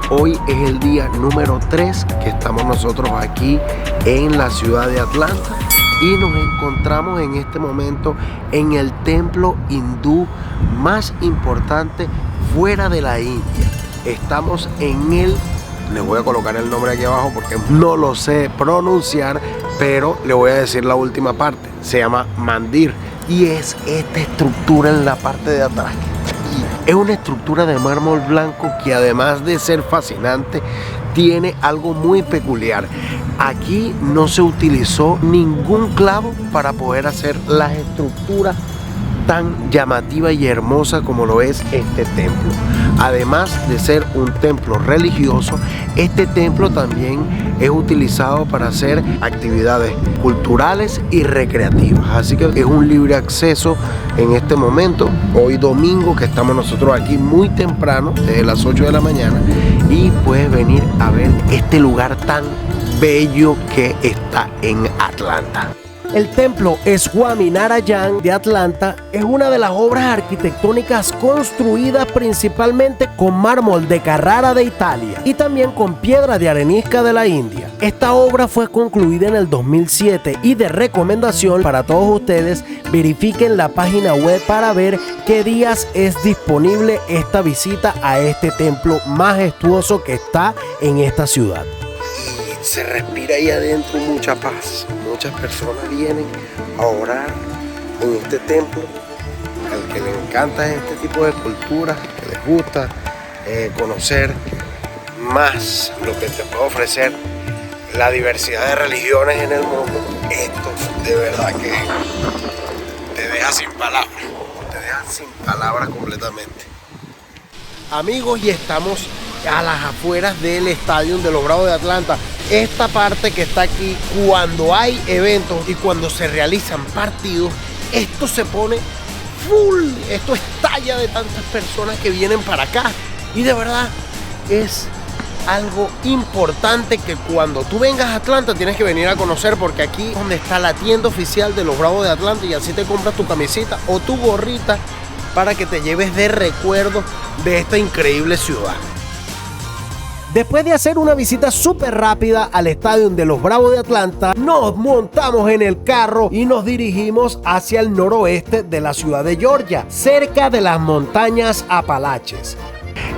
Hoy es el día número 3 que estamos nosotros aquí en la ciudad de Atlanta y nos encontramos en este momento en el templo hindú más importante fuera de la India. Estamos en el, les voy a colocar el nombre aquí abajo porque no lo sé pronunciar, pero le voy a decir la última parte. Se llama Mandir y es esta estructura en la parte de atrás. Es una estructura de mármol blanco que, además de ser fascinante, tiene algo muy peculiar. Aquí no se utilizó ningún clavo para poder hacer las estructuras tan llamativa y hermosa como lo es este templo. Además de ser un templo religioso, este templo también es utilizado para hacer actividades culturales y recreativas. Así que es un libre acceso en este momento, hoy domingo, que estamos nosotros aquí muy temprano, desde las 8 de la mañana, y puedes venir a ver este lugar tan bello que está en Atlanta. El templo Swaminarayan de Atlanta es una de las obras arquitectónicas construidas principalmente con mármol de Carrara de Italia y también con piedra de arenisca de la India. Esta obra fue concluida en el 2007 y, de recomendación para todos ustedes, verifiquen la página web para ver qué días es disponible esta visita a este templo majestuoso que está en esta ciudad. Se respira ahí adentro mucha paz. Muchas personas vienen a orar en este templo. Al que le encanta este tipo de culturas, que les gusta conocer más lo que te puede ofrecer la diversidad de religiones en el mundo, esto de verdad que te deja sin palabras. Te deja sin palabras completamente. Amigos, y estamos a las afueras del estadio de los Bravos de Atlanta. Esta parte que está aquí, cuando hay eventos y cuando se realizan partidos, esto se pone full, esto estalla de tantas personas que vienen para acá. Y de verdad es algo importante que cuando tú vengas a Atlanta tienes que venir a conocer, porque aquí es donde está la tienda oficial de los Bravos de Atlanta, y así te compras tu camisita o tu gorrita para que te lleves de recuerdo de esta increíble ciudad. Después de hacer una visita súper rápida al estadio de los Bravos de Atlanta, nos montamos en el carro y nos dirigimos hacia el noroeste de la ciudad de Georgia, cerca de las montañas Apalaches.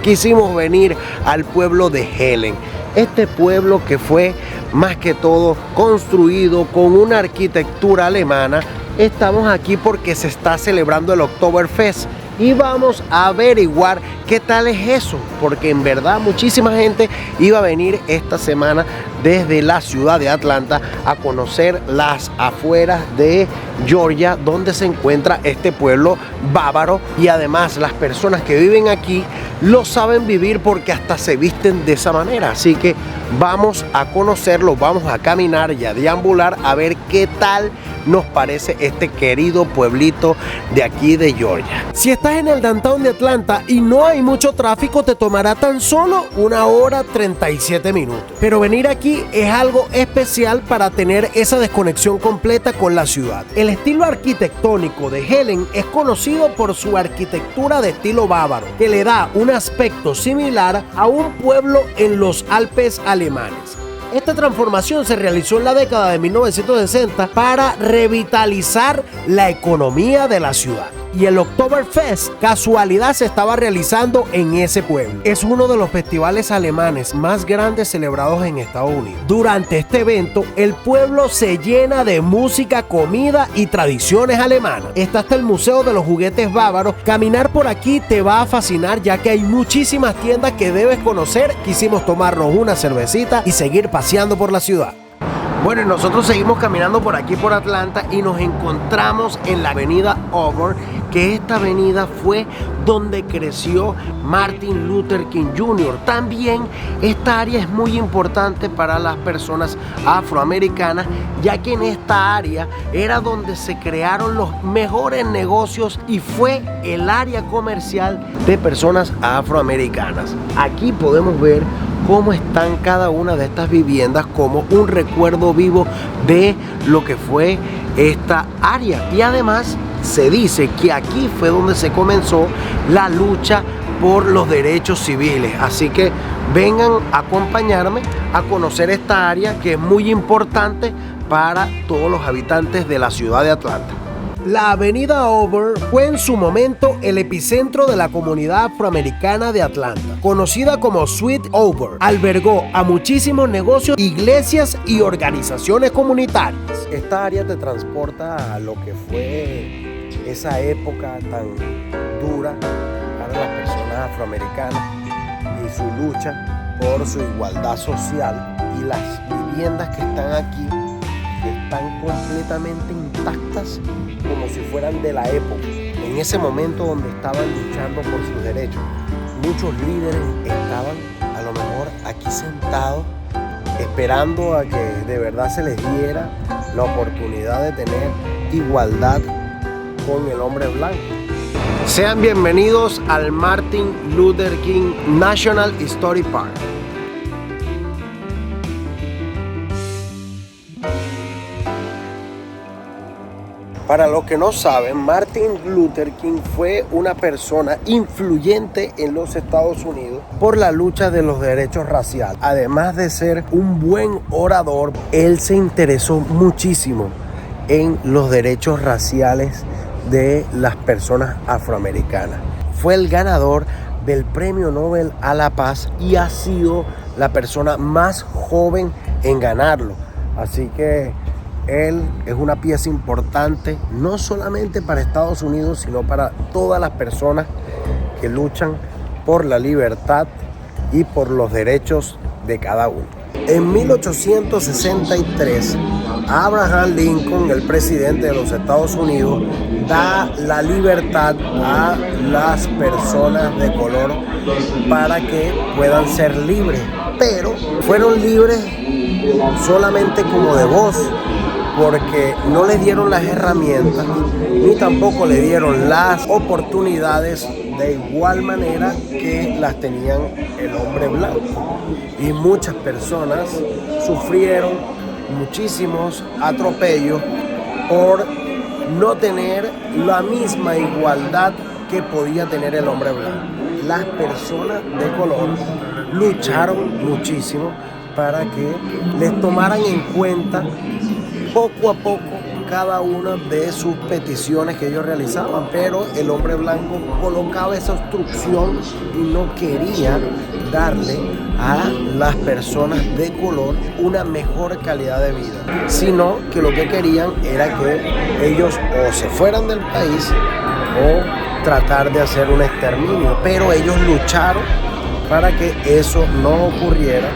Quisimos venir al pueblo de Helen, este pueblo que fue más que todo construido con una arquitectura alemana. Estamos aquí porque se está celebrando el Oktoberfest y vamos a averiguar qué tal es eso, porque en verdad muchísima gente iba a venir esta semana desde la ciudad de Atlanta a conocer las afueras de Georgia, donde se encuentra este pueblo bávaro, y además las personas que viven aquí lo saben vivir porque hasta se visten de esa manera. Así que vamos a conocerlo, vamos a caminar y a deambular a ver qué tal nos parece este querido pueblito de aquí de Georgia. Si estás en el downtown de Atlanta y no hay mucho tráfico, te tomará tan solo 1 hora 37 minutos. Pero venir aquí es algo especial para tener esa desconexión completa con la ciudad. El estilo arquitectónico de Helen es conocido por su arquitectura de estilo bávaro, que le da un aspecto similar a un pueblo en los Alpes alemanes. Esta transformación se realizó en la década de 1960 para revitalizar la economía de la ciudad. Y el Oktoberfest, casualidad, se estaba realizando en ese pueblo. Es uno de los festivales alemanes más grandes celebrados en Estados Unidos. Durante este evento, el pueblo se llena de música, comida y tradiciones alemanas. Está hasta el Museo de los Juguetes Bávaros. Caminar por aquí te va a fascinar, ya que hay muchísimas tiendas que debes conocer. Quisimos tomarnos una cervecita y seguir paseando por la ciudad. Bueno, y nosotros seguimos caminando por aquí por Atlanta y nos encontramos en la avenida Auburn, que esta avenida fue donde creció Martin Luther King Jr. También esta área es muy importante para las personas afroamericanas, ya que en esta área era donde se crearon los mejores negocios y fue el área comercial de personas afroamericanas. Aquí podemos ver cómo están cada una de estas viviendas como un recuerdo vivo de lo que fue esta área. Y además se dice que aquí fue donde se comenzó la lucha por los derechos civiles. Así que vengan a acompañarme a conocer esta área que es muy importante para todos los habitantes de la ciudad de Atlanta. La avenida Auburn fue en su momento el epicentro de la comunidad afroamericana de Atlanta, conocida como Sweet Auburn. Albergó a muchísimos negocios, iglesias y organizaciones comunitarias. Esta área te transporta a lo que fue esa época tan dura para las personas afroamericanas y su lucha por su igualdad social, y las viviendas que están aquí están completamente intactas como si fueran de la época, en ese momento donde estaban luchando por sus derechos. Muchos líderes estaban a lo mejor aquí sentados esperando a que de verdad se les diera la oportunidad de tener igualdad con el hombre blanco. Sean bienvenidos al Martin Luther King National Historic Park. Para los que no saben, Martin Luther King fue una persona influyente en los Estados Unidos por la lucha de los derechos raciales. Además de ser un buen orador, él se interesó muchísimo en los derechos raciales de las personas afroamericanas. Fue el ganador del Premio Nobel a la Paz y ha sido la persona más joven en ganarlo. Así que él es una pieza importante no solamente para Estados Unidos, sino para todas las personas que luchan por la libertad y por los derechos de cada uno. En 1863, Abraham Lincoln, el presidente de los Estados Unidos, da la libertad a las personas de color para que puedan ser libres, pero fueron libres solamente como de voz, porque no le dieron las herramientas ni tampoco le dieron las oportunidades de igual manera que las tenían el hombre blanco. Y muchas personas sufrieron muchísimos atropellos por no tener la misma igualdad que podía tener el hombre blanco. Las personas de color lucharon muchísimo para que les tomaran en cuenta poco a poco cada una de sus peticiones que ellos realizaban, pero el hombre blanco colocaba esa obstrucción y no quería darle a las personas de color una mejor calidad de vida, sino que lo que querían era que ellos o se fueran del país o tratar de hacer un exterminio, pero ellos lucharon para que eso no ocurriera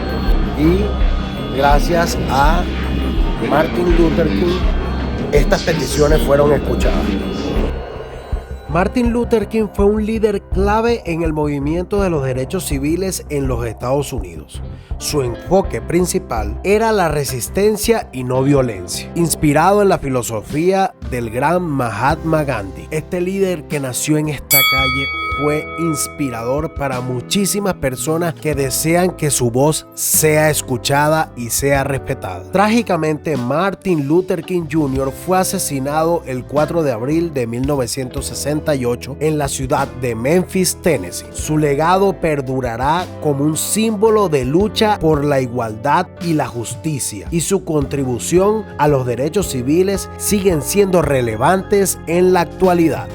y gracias a Martin Luther King, estas peticiones fueron escuchadas. Martin Luther King fue un líder clave en el movimiento de los derechos civiles en los Estados Unidos. Su enfoque principal era la resistencia y no violencia, inspirado en la filosofía del gran Mahatma Gandhi. Este líder que nació en esta calle fue inspirador para muchísimas personas que desean que su voz sea escuchada y sea respetada. Trágicamente, Martin Luther King Jr. fue asesinado el 4 de abril de 1968 en la ciudad de Memphis, Tennessee. Su legado perdurará como un símbolo de lucha por la igualdad y la justicia, y su contribución a los derechos civiles siguen siendo relevantes en la actualidad.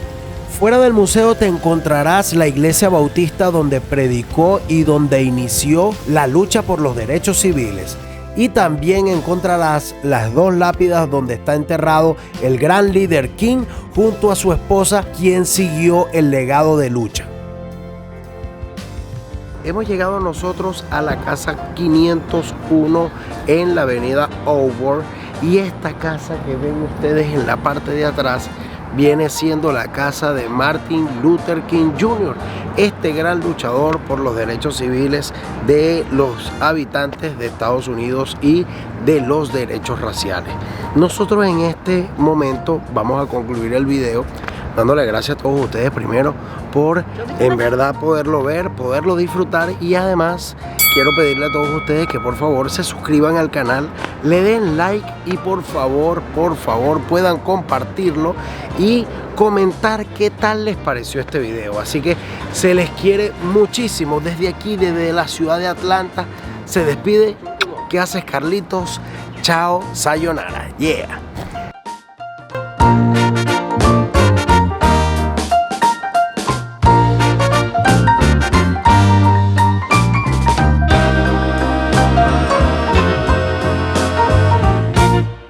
Fuera del museo te encontrarás la iglesia bautista donde predicó y donde inició la lucha por los derechos civiles. Y también encontrarás las dos lápidas donde está enterrado el gran líder King junto a su esposa, quien siguió el legado de lucha. Hemos llegado nosotros a la casa 501 en la avenida Auburn, y esta casa que ven ustedes en la parte de atrás viene siendo la casa de Martin Luther King Jr., este gran luchador por los derechos civiles de los habitantes de Estados Unidos y de los derechos raciales. Nosotros en este momento vamos a concluir el video dándole gracias a todos ustedes primero por en verdad poderlo ver, poderlo disfrutar, y además quiero pedirle a todos ustedes que por favor se suscriban al canal le den like y por favor puedan compartirlo y comentar qué tal les pareció este video. Así que se les quiere muchísimo. Desde aquí, desde la ciudad de Atlanta, se despide. ¿Qué haces, Carlitos? Chao, sayonara. Yeah.